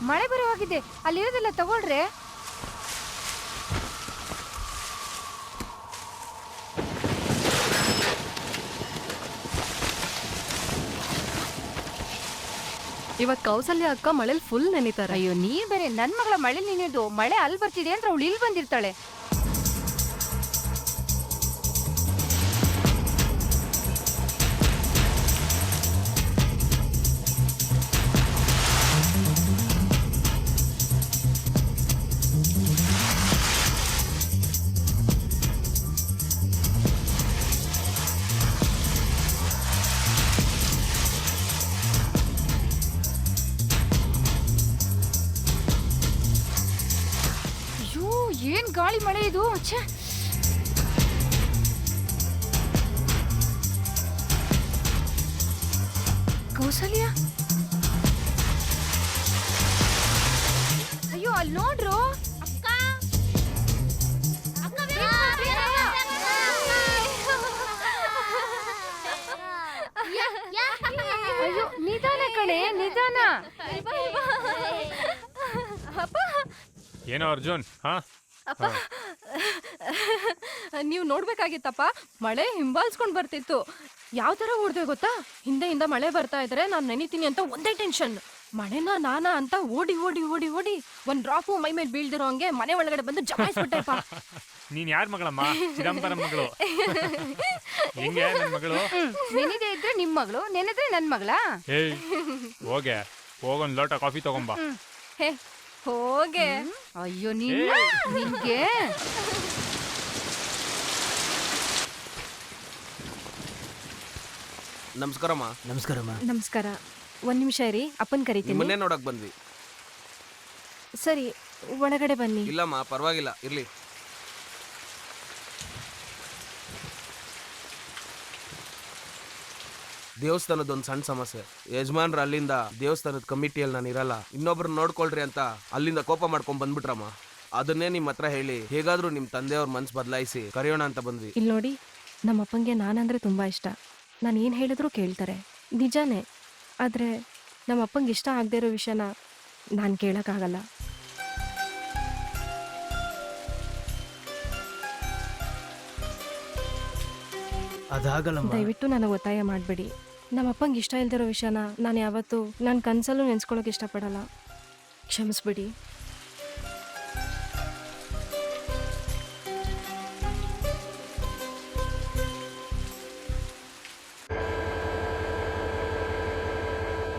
ಮಳೆ ಬರುವಾಗಿದೆ, ಅಲ್ಲಿರೋದೆಲ್ಲ ತಗೊಳ್ರೆ. ಇವತ್ ಕೌಸಲ್ಯ ಅಕ್ಕ ಮಳೆಲ್ ಫುಲ್ ನೆನಿತಾರೆ. ಅಯ್ಯೋ ನೀನ್ ಬೇರೆ, ನನ್ ಮಗಳ ಮಳೆ ನೆನೆಯೋದು. ಮಳೆ ಅಲ್ಲಿ ಬರ್ತಿದೆ ಅಂದ್ರೆ ಅವಳು ಇಲ್ಲಿ ಬಂದಿರ್ತಾಳೆ. ಏನ್ ಗಾಳಿ ಮಳೆ ಇದು. ಕೌಸಲ್ಯ, ಅಯ್ಯೋ ಅಲ್ಲಿ ನೋಡ್ರು. ಅಯ್ಯೋ ನಿಧಾನ ಕಣೆ, ನಿಧಾನ. ಏನೋ ಅರ್ಜುನ್, ಹಾ ನೀವ್ ನೋಡ್ಬೇಕಾಗಿತ್ತಪ್ಪ, ಮಳೆ ಹಿಂಬಾಲಿಸ್ಕೊಂಡ್ ಬರ್ತಿತ್ತು. ಯಾವ ತರ ಓಡ್ದೆ ಗೊತ್ತಾ? ಹಿಂದೆಯಿಂದ ಮಳೆ ಬರ್ತಾ ಇದ್ರೆ ನಾನ್ ನೆನಿತೀನಿ ಅಂತ ಒಂದೇ ಟೆನ್ಷನ್. ಮಳೆನ ನಾನಾ ಅಂತ ಓಡಿ ಓಡಿ ಓಡಿ ಓಡಿ ಒಂದ್ ಡ್ರಾಪು ಮೈ ಮೇಲೆ ಬೀಳ್ದಿರೋ ಹಂಗೆ ಮನೆ ಒಳಗಡೆ ಬಂದು ಜಮಾಯಿಸ್ಬಿಟ್ಟೆಪ್ಪ. ನೀನ್ ಯಾರ ಮಗಳಮ್ಮ? ಚಿದಂಬರಂ ಮಗಳು. ಹೆಂಗೆ ನನ್ ಮಗಳು? ನೆನೆದೇ ಇದ್ರೆ ನಿಮ್ ಮಗಳು, ನೆನೆದ್ರೆ ನನ್ ಮಗಳ. ಏಯ್ ಹೋಗೆ, ಹೋಗೊಂದ್ ಲೋಟ ಕಾಫಿ ತಗೊಂಬ. ಹೇ ಹೋಗೆ. ಅಯ್ಯೋ ನಿನ್ಗೆ ನಮಸ್ಕಾರಮ್ಮ. ನಮಸ್ಕಾರಮ್ಮ. ನಮಸ್ಕಾರ. ಒಂದ್ ನಿಮಿಷ ಇರಿ, ಅಪ್ಪನ್ ಕರಿತೀನಿ. ನಿಮ್ಮನ್ನೇ ನೋಡಕ್ ಬಂದ್ವಿ. ಸರಿ, ಒಳಗಡೆ ಬನ್ನಿ. ಇಲ್ಲಮ್ಮ, ಪರವಾಗಿಲ್ಲ, ಇರ್ಲಿ. ದೇವಸ್ಥಾನದೊಂದು ಸಣ್ಣ ಸಮಸ್ಯೆ. ಯಜಮಾನ್ರು ಅಲ್ಲಿಂದ ದೇವಸ್ಥಾನದ ಕಮಿಟಿಯಲ್ಲಿ ನಾನು ಇರಲ್ಲ, ಇನ್ನೊಬ್ರು ನೋಡ್ಕೊಳ್ರಿ ಅಂತ ಅಲ್ಲಿಂದ ಕೋಪ ಮಾಡ್ಕೊಂಡ್ ಬಂದ್ಬಿಟ್ರಮ್ಮ. ಅದನ್ನೇ ನಿಮ್ಮ ಹತ್ರ ಹೇಳಿ ಹೇಗಾದ್ರೂ ನಿಮ್ ತಂದೆಯವ್ರ ಮನ್ಸು ಬದಲಾಯಿಸಿ ಕರೆಯೋಣ ಅಂತ ಬಂದ್ವಿ. ಇಲ್ಲಿ ನೋಡಿ, ನಮ್ಮ ಅಪ್ಪಂಗೆ ನಾನಂದ್ರೆ ತುಂಬಾ ಇಷ್ಟ. ನಾನು ಏನು ಹೇಳಿದ್ರು ಕೇಳ್ತಾರೆ, ನಿಜಾನೇ. ಆದರೆ ನಮ್ಮ ಅಪ್ಪಂಗೆ ಇಷ್ಟ ಆಗದೆ ಇರೋ ವಿಷಯನ ನಾನು ಕೇಳೋಕ್ಕಾಗಲ್ಲ. ಅದಾಗಲ್ಲಮ್ಮ. ದಯವಿಟ್ಟು ನನಗೆ ಒತ್ತಾಯ ಮಾಡಬೇಡಿ. ನಮ್ಮ ಅಪ್ಪಂಗೆ ಇಷ್ಟ ಇಲ್ದಿರೋ ವಿಷಯನ ನಾನು ಯಾವತ್ತೂ ನನ್ನ ಕನಸಲ್ಲೂ ನೆನೆಸ್ಕೊಳ್ಳೋಕೆ ಇಷ್ಟಪಡಲ್ಲ. ಕ್ಷಮಿಸ್ಬಿಡಿ.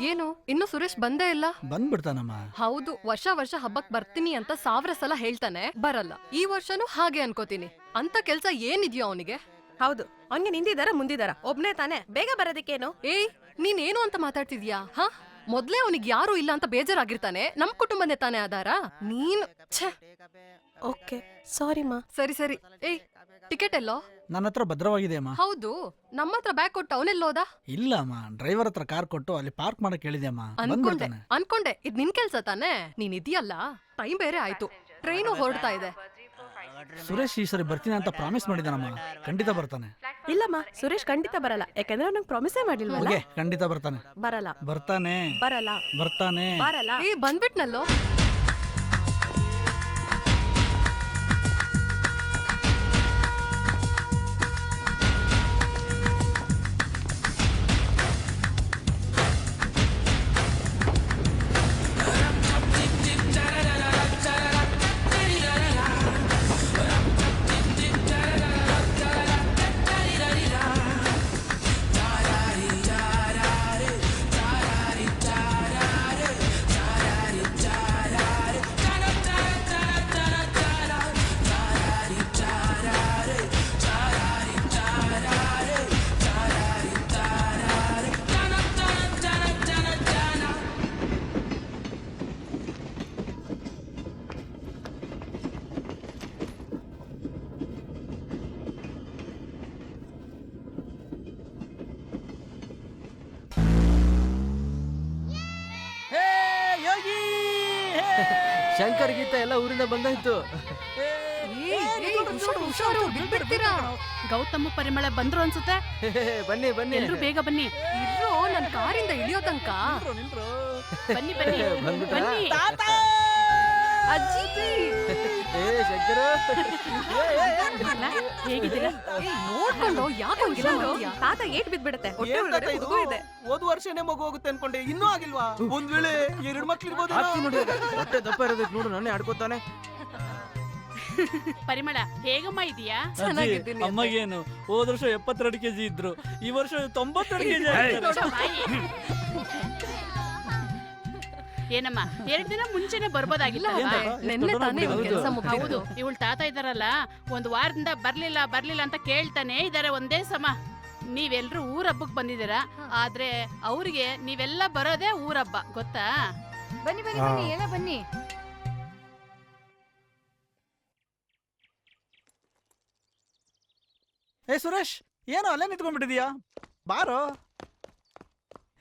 ಏನು ಇನ್ನು ಸುರೇಶ್ ಬಂದೇ ಇಲ್ಲ? ಬಂದ್ಬಿಡ್ತಾನಮ್ಮ. ಹೌದು, ವರ್ಷ ಹಬ್ಬಕ್ ಬರ್ತೀನಿ ಅಂತ 1000 ಸಲ ಹೇಳ್ತಾನೆ, ಬರಲ್ಲ. ಈ ವರ್ಷನೂ ಹಾಗೆ ಅನ್ಕೋತೀನಿ. ಅಂತ ಕೆಲ್ಸ ಏನಿದ್ಯೋ ಅವನಿಗೆ? ಹೌದು, ಅವನ್ಗೆ ನಿಂದಿದಾರ ಮುಂದಿದಾರ, ಒಬ್ನೇ ತಾನೆ, ಬೇಗ ಬರೋದಕ್ಕೇನು? ಏಯ್, ನೀನೇನು ಅಂತ ಮಾತಾಡ್ತಿದ್ಯಾ? ಹಾ, ಮೊದ್ಲೇ ಅವನಿಗೆ ಯಾರು ಇಲ್ಲ ಅಂತ ಬೇಜಾರಾಗಿರ್ತಾನೆ. ನಮ್ ಕುಟುಂಬನೇ ತಾನೇ ಆಧಾರ. ನೀನು ಓಕೆ, ಸಾರಿ ಮಾ. ಸರಿ. ಏಯ್, ಟಿಕೆಟ್ ಎಲ್ಲೋ? ನನ್ನ ಹತ್ರ ಭದ್ರವಾಗಿದೆ ಅಮ್ಮ. ಹೌದು, ನಮ್ಮ ಹತ್ರ ಬ್ಯಾಗ್ ಕೊಟ್ಟು ಅವನೆಲ್ಲೋದ? ಇಲ್ಲ ಅಮ್ಮ, ಡ್ರೈವರ್ ಹತ್ರ ಕಾರ್ ಕೊಟ್ಟು ಅಲ್ಲಿ ಪಾರ್ಕ್ ಮಾಡಕ್ ಹೇಳಿದೆ ಅಮ್ಮ. ಅನ್ಕೊಂಡೆ ಇದ್ ನಿನ್ ಕೆಲ್ಸ ತಾನೆ. ನೀನ್ ಇದೆಯಲ್ಲ, ಟೈಮ್ ಬೇರೆ ಆಯ್ತು, ಟ್ರೈನು ಹೊರಡ್ತಾ ಇದೆ. ಸುರೇಶ್ ಈ ಸರಿ ಬರ್ತೀನಿ ಅಂತ ಪ್ರಾಮಿಸ್ ಮಾಡಿದಾನಮ್ಮ. ಖಂಡಿತ ಬರ್ತಾನೆ. ಇಲ್ಲಮ್ಮ, ಸುರೇಶ್ ಖಂಡಿತ ಬರಲ್ಲ, ಯಾಕಂದ್ರೆ ಅವ್ನಿಗೆ ಪ್ರಾಮಿಸೇ ಮಾಡಿಲ್ವಲ್ಲ. ಓಕೆ, ಖಂಡಿತ ಬರ್ತಾನೆ. ಬರಲ್ಲ. ಬರ್ತಾನೆ. ಬರಲ್ಲ. ಏ, ಬಂದ್ಬಿಟ್ನಲ್ಲೋ. ಶಂಕರ್ ಗೀತ ಎಲ್ಲ ಊರಿಂದ ಬಂದಾಯ್ತು. ಹುಷಾರು ಬಿಟ್ಬಿಡ್ತೀರಾ? ಗೌತಮ ಪರಿಮಳ ಬಂದ್ರು ಅನ್ಸುತ್ತೆ. ಬನ್ನಿ ಬನ್ನಿ ಎಲ್ರು ಬೇಗ ಬನ್ನಿ. ಇರೋ ನನ್ ಕಾರಿಂದ ಇಳಿಯೋ ತನಕ. ಬನ್ನಿ ಬನ್ನಿ ಬಂದ್ಬಿಟ್ರಾ? ಬನ್ನಿ. ಅಜ್ಜಿ ಏ ಶಂಕರ ಹೇಗಿದ್ದೀರಾ? ನೋಡ್ಕೊಂಡು ಯಾಕೆ ಹಂಗಿಲ್ಲ ನೋಡ್ತೀಯ? ತಾತ ಏಟ್ ಬಿದ್ಬಿಡುತ್ತೆ. ಹೊಟ್ಟೆ ಏನ್ ತಾತ ಒಳಗಡೆ ಇದು? ಮಗು ಇದೆ. ಹೋದ್ ವರ್ಷನೇ ಮಗು ಹೋಗುತ್ತೆ ಅನ್ಕೊಂಡೆ, ಇನ್ನೂ ಆಗಿಲ್ವಾ? ಒಂದ್ ವೇಳೆ 2 ಮಕ್ಳು ಇರ್ಬೋದು. ಹಾಕ್ತೀನಿ ನೋಡಿ ಹೊಟ್ಟೆ ದಪ್ಪ ಇರೋದಕ್ಕೆ ನೋಡು ನಾನೇ ಆಡ್ಕೋತಾನೆ. ಪರಿಮಳ ಹೇಗಮ್ಮ ಇದೀಯಾ? ಚೆನ್ನಾಗಿದ್ದೀನಿ ಅತ್ತೆ. ಅಮ್ಮಗೇನು ಹೋದ ವರ್ಷ 72 ಕೆಜಿ ಇದ್ರು, ಈ ವರ್ಷ 92 ಕೆಜಿ ನೋಡು ಬಾಯಿ. ಏನಮ್ಮ 2 ದಿನ ಮುಂಚೆನೆ ಬರ್ಬೋದಾಗಿಲ್ಲ. ನೆನ್ನೆ ತಾನೇ ಕೆಲಸ ಹೌದು, ಇವಳ ತಾತ ಇದಾರಲ್ಲ, 1 ವಾರದಿಂದ ಬರ್ಲಿಲ್ಲ ಅಂತ ಕೇಳ್ತಾನೆ ಇದಾರೆ ಒಂದೇ ಸಮ. ನೀವೆಲ್ರೂ ಊರ ಹಬ್ಬಕ್ ಬಂದಿದ್ದೀರಾ, ಆದ್ರೆ ಅವ್ರಿಗೆ ನೀವೆಲ್ಲ ಬರೋದೇ ಊರಬ್ಬ, ಗೊತ್ತಾ? ಬನ್ನಿ ಬನ್ನಿ ಬನ್ನಿ ಎಲ್ಲ ಬನ್ನಿ. ಏ ಸುರೇಶ್, ಏನೋ ಅಲ್ಲೇ ನಿಂತ್ಕೊಂಡ್ಬಿಟ್ಟಿದ್ಯಾ, ಬಾರೋ.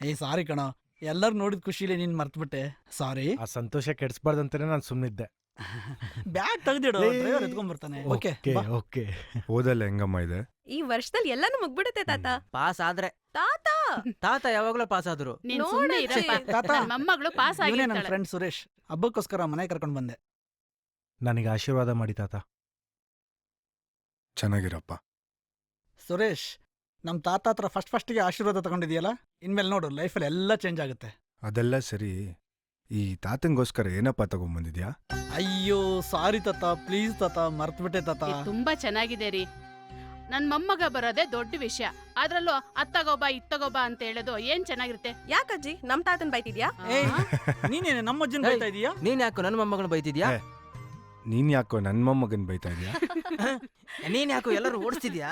ಏ ಸಾರಿ ಕಣೋ, ಎಲ್ಲರೂ ನೋಡಿದ ಖುಷಿಲಿ ನೀನ್ ಮರ್ತ್ಬಿಟ್ಟೆ, ಸಾರಿ. ಆ ಸಂತೋಷ ಕೆಡಿಸ್ಬಾರ್ದಂತಾನೆ ನಾನು ಸುಮ್ಮನಿದ್ದೆ. ಬ್ಯಾಗ್ ತೆಗ್ದಿಡು, ಡ್ರೈವರ್ ಎತ್ಕೊಂಡ್ಬರ್ತಾನೆ. ಓಕೆ ಓಕೆ ಓದಲ್ಲ ಹೆಂಗಮ್ಮ ಇದೆ? ಈ ವರ್ಷದಲ್ಲಿ ಎಲ್ಲಾನು ಮುಗ್ಬಿಡುತ್ತೆ ತಾತ. ಪಾಸ್ ಆದ್ರೆ ತಾತ ತಾತ ಯಾವಾಗ್ಲೂ ಪಾಸ್ ಆದ್ರು. ನೀನ್ ಸುಮ್ನೆ ಇರಪ್ಪ. ತಾತ, ನನ್ ಮೊಮ್ಮಗಳು ಪಾಸ್ ಇವನೇ ನನ್ನ ಆಗಿರ್ತಾಳೆ. ಫ್ರೆಂಡ್ ಸುರೇಶ್, ಹಬ್ಬಕ್ಕೋಸ್ಕರ ಮನೆ ಕರ್ಕೊಂಡು ಬಂದೆ. ನನಗೆ ಆಶೀರ್ವಾದ ಮಾಡಿ ತಾತ. ಚೆನ್ನಾಗಿರಪ್ಪ. ಸುರೇಶ್, ನಮ್ ತಾತ ಹತ್ರ ಫಸ್ಟ್ಗೆ ಆಶೀರ್ವಾದ ತಗೊಂಡಿದ್ಯಲ್ಲ, ಇನ್ಮೇಲೆ ನೋಡು ಲೈಫಲ್ಲಿ ಎಲ್ಲ ಚೇಂಜ್ ಆಗುತ್ತೆ. ಅದೆಲ್ಲ ಸರಿ, ಈ ತಾತಂಗೋಸ್ಕರ ಏನಪ್ಪ ತಗೊಂಬಂದಿದ್ಯಾ? ಅಯ್ಯೋ ಸಾರಿ ತಾತ, ಪ್ಲೀಸ್ ತಾತ, ಮರ್ತ್ಬಿಟ್ಟೆ ತಾತ. ಇದು ತುಂಬಾ ಚೆನ್ನಾಗಿದೆ ರೀ. ನನ್ ಮೊಮ್ಮಗ ಬರೋದೇ ದೊಡ್ಡ ವಿಷಯ, ಅದ್ರಲ್ಲೂ ಅತ್ತಗೋಬಾ ಇತ್ತಗೋಬಾ ಅಂತ ಹೇಳೋದು ಏನ್ ಚೆನ್ನಾಗಿರುತ್ತೆ. ಯಾಕಜ್ಜಿ ನಮ್ ತಾತನ್ ಬೈತಿದ್ಯಾ? ಏಯ್, ನೀನೇನೆ ನಮ್ಮ ಅಜ್ಜನ್ ಬೈತಾ ಇದೀಯಾ? ನೀನ್ ಯಾಕೋ ನನ್ನ ಮೊಮ್ಮಗಳನ್ನ ಬೈತಿದ್ಯಾ? ನೀನ್ ಯಾಕೋ ನನ್ನ ಮೊಮ್ಮಗನ್ ಬೈತಾ ಇದೀಯಾ? ನೀನ್ ಯಾಕೋ ಎಲ್ಲರೂ ಓಡಿಸ್ತಿದ್ಯಾ?